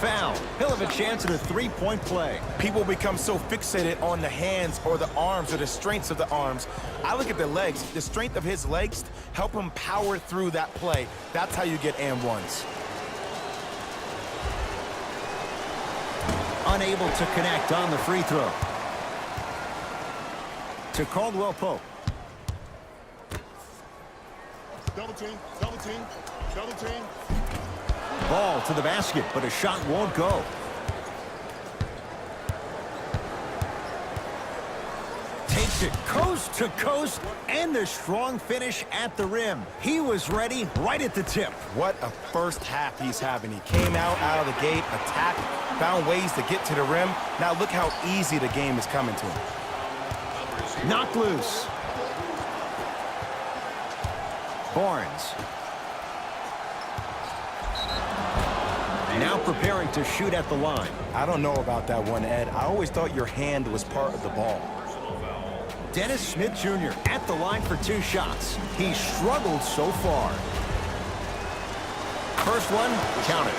foul. He'll have a chance at a three-point play. People become so fixated on the hands or the arms or the strengths of the arms. I look at the legs. The strength of his legs help him power through that play. That's how you get and ones. Unable to connect on the free throw. To Caldwell Pope. Double team, double team, double team. Ball to the basket, but a shot won't go. Takes it coast to coast, and the strong finish at the rim. He was ready right at the tip. What a first half he's having. He came out of the gate, attacked, found ways to get to the rim. Now look how easy the game is coming to him. Knocked loose. Barnes. Now preparing to shoot at the line. I don't know about that one, Ed. I always thought your hand was part of the ball. Dennis Smith Jr. at the line for 2 shots. He struggled so far. First one, counted.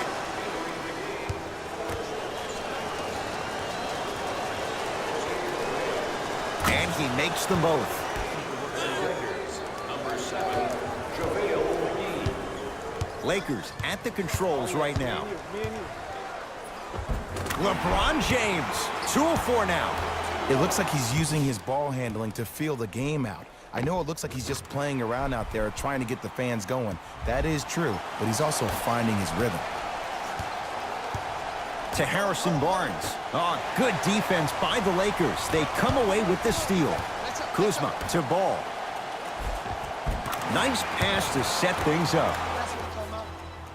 And he makes them both. Lakers at the controls right now. LeBron James, 2 of 4 now. It looks like he's using his ball handling to feel the game out. I know it looks like he's just playing around out there trying to get the fans going. That is true, but he's also finding his rhythm. To Harrison Barnes. Oh, good defense by the Lakers. They come away with the steal. Kuzma to Ball. Nice pass to set things up.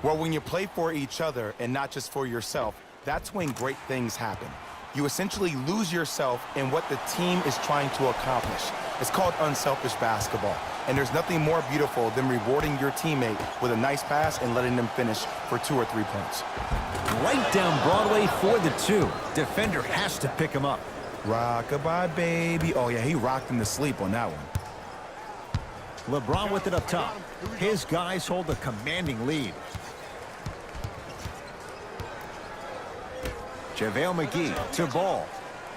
Well, when you play for each other and not just for yourself, that's when great things happen. You essentially lose yourself in what the team is trying to accomplish. It's called unselfish basketball. And there's nothing more beautiful than rewarding your teammate with a nice pass and letting them finish for 2 or 3 points. Right down Broadway for the 2. Defender has to pick him up. Rock-a-bye, baby. Oh, yeah, he rocked him to sleep on that one. LeBron with it up top. His guys hold a commanding lead. JaVale McGee to Ball.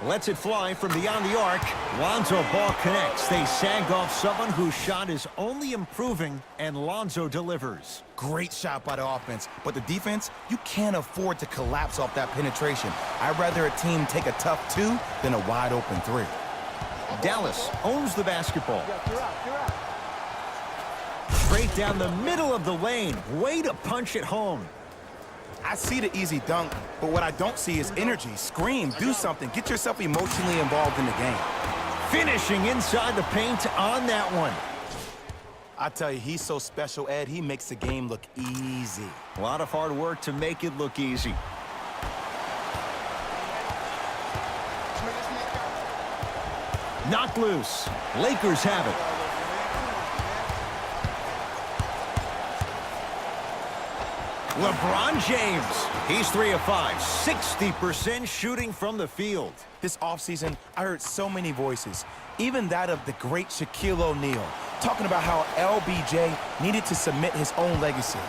Lets it fly from beyond the arc. Lonzo Ball connects. They sag off someone whose shot is only improving, and Lonzo delivers. Great shot by the offense, but the defense, you can't afford to collapse off that penetration. I'd rather a team take a tough 2 than a wide open 3. Dallas owns the basketball. Straight down the middle of the lane. Way to punch it home. I see the easy dunk, but what I don't see is energy. Scream, do something. Get yourself emotionally involved in the game. Finishing inside the paint on that one. I tell you, he's so special, Ed. He makes the game look easy. A lot of hard work to make it look easy. Knocked loose. Lakers have it. LeBron James. He's 3 of 5. 60% shooting from the field. This offseason, I heard so many voices, even that of the great Shaquille O'Neal, talking about how LBJ needed to submit his own legacy.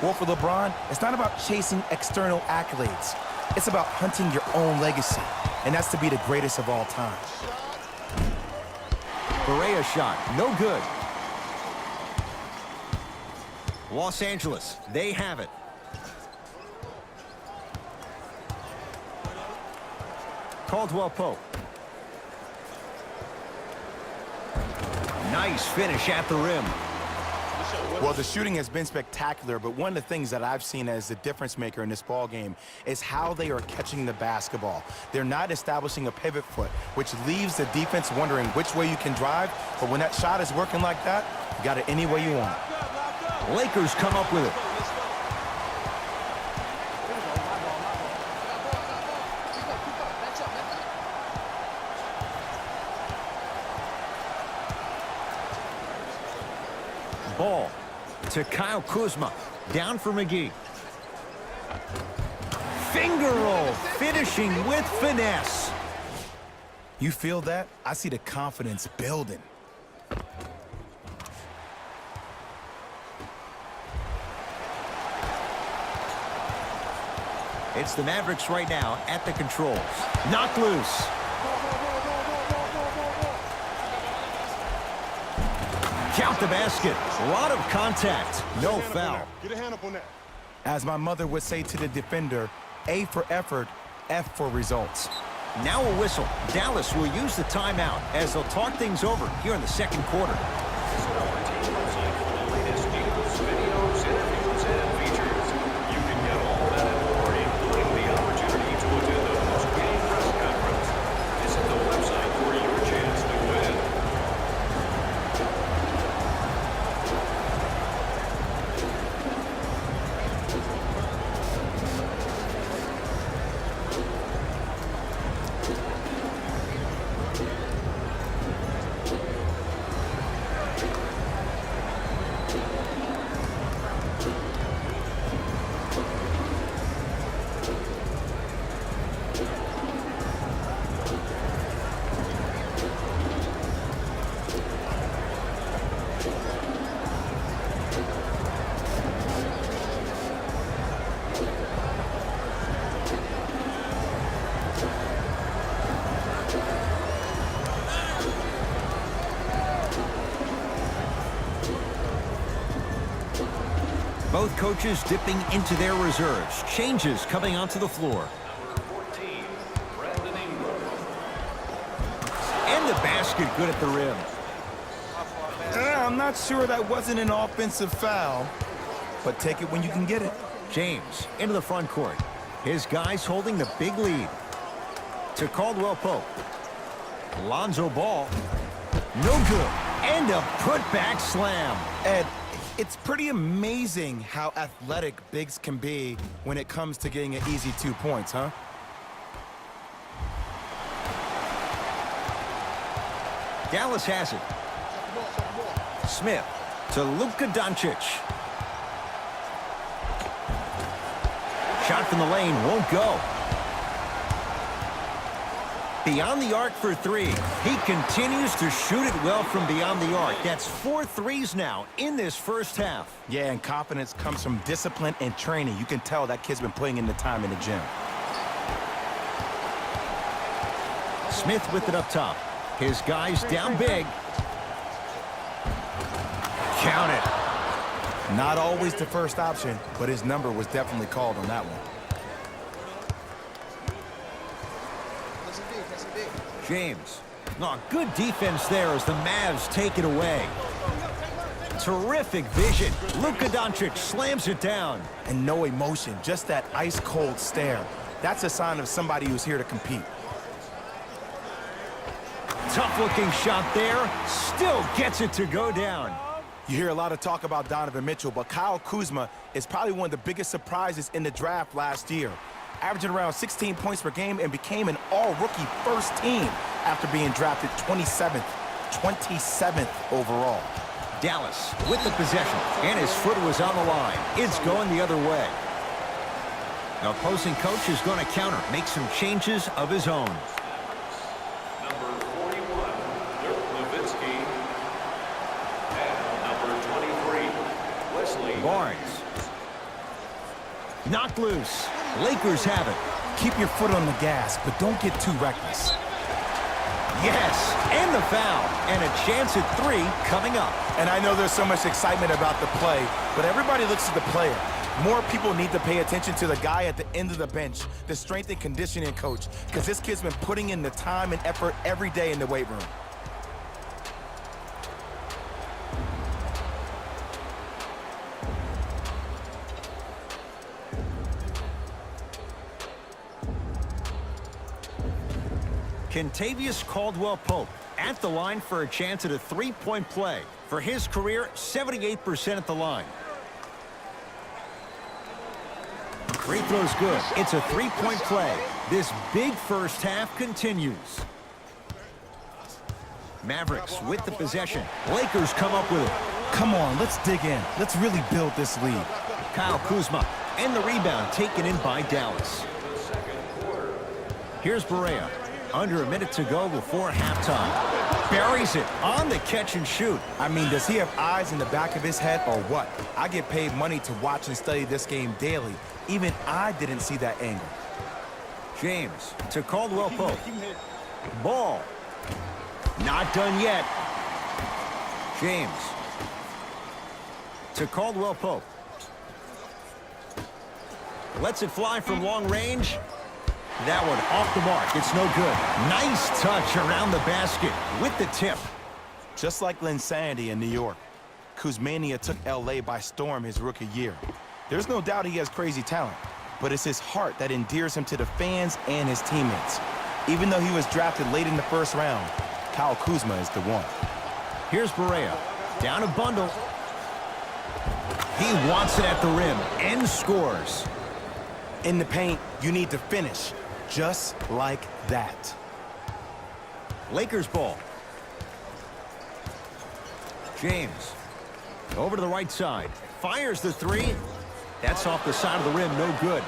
Well, for LeBron, it's not about chasing external accolades. It's about hunting your own legacy, and that's to be the greatest of all time. Barea shot, no good. Los Angeles, they have it. Caldwell Pope. Nice finish at the rim. Well, the shooting has been spectacular, but one of the things that I've seen as the difference maker in this ball game is how they are catching the basketball. They're not establishing a pivot foot, which leaves the defense wondering which way you can drive, but when that shot is working like that, you got it any way you want. Lakers come up with it. Ball to Kyle Kuzma. Down for McGee. Finger roll. Finishing with finesse. You feel that? I see the confidence building. It's the Mavericks right now at the controls. Knocked loose. Count the basket. A lot of contact. No foul. Get a hand up on that. As my mother would say to the defender, A for effort, F for results. Now a whistle. Dallas will use the timeout as they'll talk things over here in the second quarter. Visit our team website for the latest news, videos, interviews, and features. You can get all that and more, including the opportunity to attend the post-game press conference. Visit the website for your chance to win. Both coaches dipping into their reserves. Changes coming onto the floor. Number 14, Brandon Ingram. And the basket good at the rim. I'm not sure that wasn't an offensive foul, but take it when you can get it. James into the front court. His guys holding the big lead. To Caldwell Pope. Lonzo Ball. No good. And a putback slam. Ed, it's pretty amazing how athletic bigs can be when it comes to getting an easy 2 points, huh? Dallas has it. Smith to Luka Doncic. Shot from the lane won't go. Beyond the arc for three. He continues to shoot it well from beyond the arc. That's 4 threes now in this first half. Yeah, and confidence comes from discipline and training. You can tell that kid's been putting in the time in the gym. Smith with it up top. His guys down big. Count it. Not always the first option, but his number was definitely called on that one. James. Oh, good defense there as the Mavs take it away. Terrific vision. Luka Doncic slams it down. And no emotion, just that ice-cold stare. That's a sign of somebody who's here to compete. Tough-looking shot there. Still gets it to go down. You hear a lot of talk about Donovan Mitchell, but Kyle Kuzma is probably one of the biggest surprises in the draft last year. Averaging around 16 points per game and became an all-rookie first team after being drafted 27th overall. Dallas with the possession, and his foot was on the line. It's going the other way. The opposing coach is going to counter, make some changes of his own. Number 41, Dirk Nowitzki. And number 23, Wesley Barnes. Knocked loose. Lakers have it. Keep your foot on the gas, but don't get too reckless. Yes, and the foul. And a chance at three coming up. And I know there's so much excitement about the play, but everybody looks at the player. More people need to pay attention to the guy at the end of the bench, the strength and conditioning coach, because this kid's been putting in the time and effort every day in the weight room. Kentavious Caldwell-Pope at the line for a chance at a three-point play. For his career, 78% at the line. Free throw's good. It's a three-point play. This big first half continues. Mavericks with the possession. Lakers come up with it. Come on, let's dig in. Let's really build this lead. Kyle Kuzma and the rebound taken in by Dallas. Here's Barea. Under a minute to go before halftime. Barry buries it on the catch and shoot. I mean, does he have eyes in the back of his head or what? I get paid money to watch and study this game daily. Even I didn't see that angle. James to Caldwell Pope. Ball. Not done yet. James to Caldwell Pope. Lets it fly from long range. That one off the mark. It's no good. Nice touch around the basket with the tip. Just like Linsanity in New York, Kuzmania took LA by storm his rookie year. There's no doubt he has crazy talent, but it's his heart that endears him to the fans and his teammates. Even though he was drafted late in the first round, Kyle Kuzma is the one. Here's Barea. Down a bundle. He wants it at the rim and scores. In the paint, you need to finish, just like that. Lakers ball. James. Over to the right side. Fires the three. That's off the side of the rim, no good.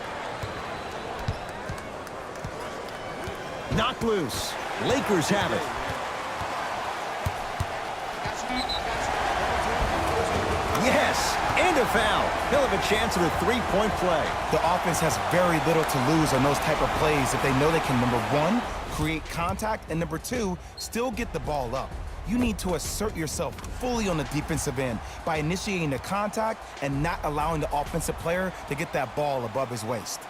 Knocked loose. Lakers have it. Yes, and a foul. He'll have a chance at a three-point play. The offense has very little to lose on those type of plays if they know they can, number one, create contact, and number two, still get the ball up. You need to assert yourself fully on the defensive end by initiating the contact and not allowing the offensive player to get that ball above his waist.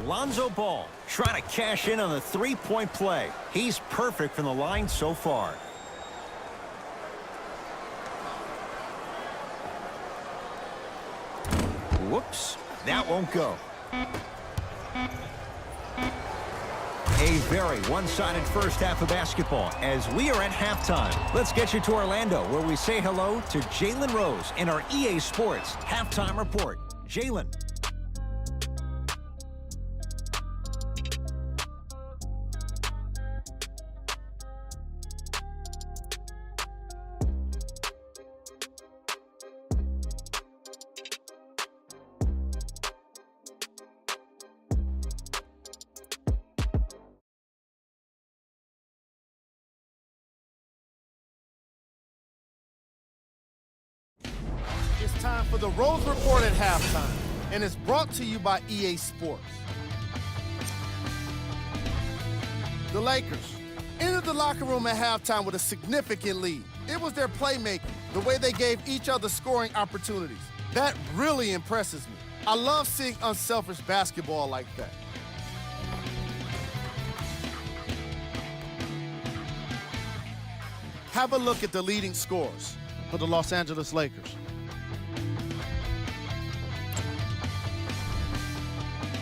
Lonzo Ball trying to cash in on the three-point play. He's perfect from the line so far. Whoops, that won't go. A very one-sided first half of basketball as we are at halftime. Let's get you to Orlando where we say hello to Jalen Rose in our EA Sports Halftime Report. Jalen. It's time for the Rose Report at halftime, and it's brought to you by EA Sports. The Lakers entered the locker room at halftime with a significant lead. It was their playmaking, the way they gave each other scoring opportunities. That really impresses me. I love seeing unselfish basketball like that. Have a look at the leading scorers for the Los Angeles Lakers.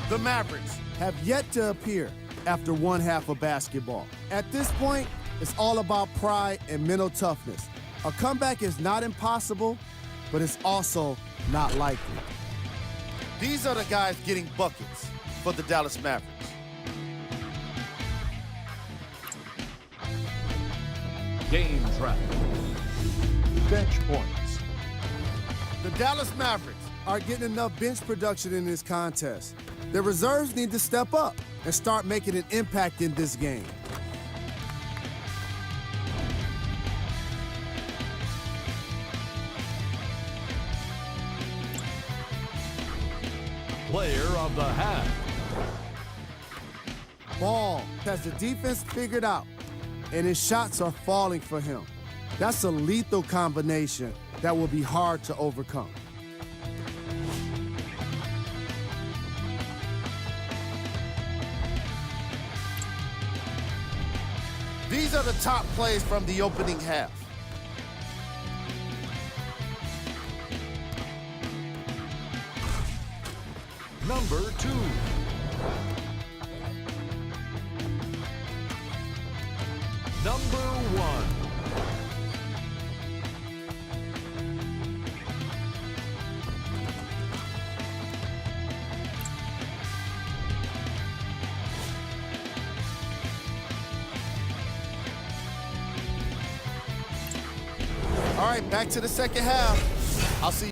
The Mavericks have yet to appear after one half of basketball. At this point, it's all about pride and mental toughness. A comeback is not impossible, but it's also not likely. These are the guys getting buckets for the Dallas Mavericks. Game track. Bench points. The Dallas Mavericks are getting enough bench production in this contest. The reserves need to step up and start making an impact in this game. Player of the half. Ball has the defense figured out, and his shots are falling for him. That's a lethal combination that will be hard to overcome. These are the top plays from the opening half. Number 2. Number 1. All right, back to the second half. I'll see you.